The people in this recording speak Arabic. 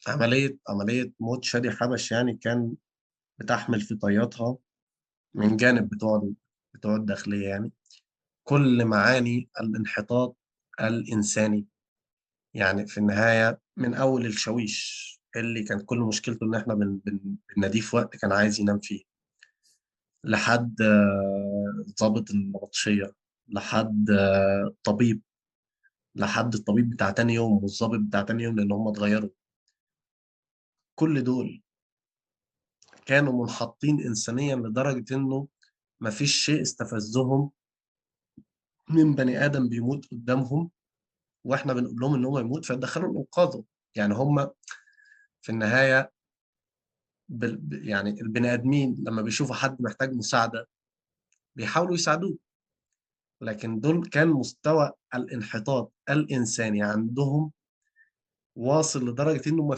عملية موت شادي حبش يعني كان بتحمل في طياتها من جانب بتوع الداخلية يعني كل معاني الانحطاط الإنساني. يعني في النهاية من أول الشاويش اللي كان كل مشكلته إن إحنا بنناديه في وقت كان عايز ينام فيه، لحد ضابط النبطشية، لحد طبيب، لحد الطبيب بتاع تاني يوم والضابط بتاع تاني يوم لأن هم اتغيروا. كل دول كانوا منحطين إنسانيا لدرجة إنه مفيش شيء استفزهم من بني آدم بيموت قدامهم وإحنا بنقول لهم إن هو يموت فيدخلوا الإنقاذ. يعني هم في النهاية يعني البني آدمين لما بيشوفوا حد محتاج مساعدة بيحاولوا يساعدوه، لكن دول كان مستوى الانحطاط الإنساني عندهم واصل لدرجة إنه ما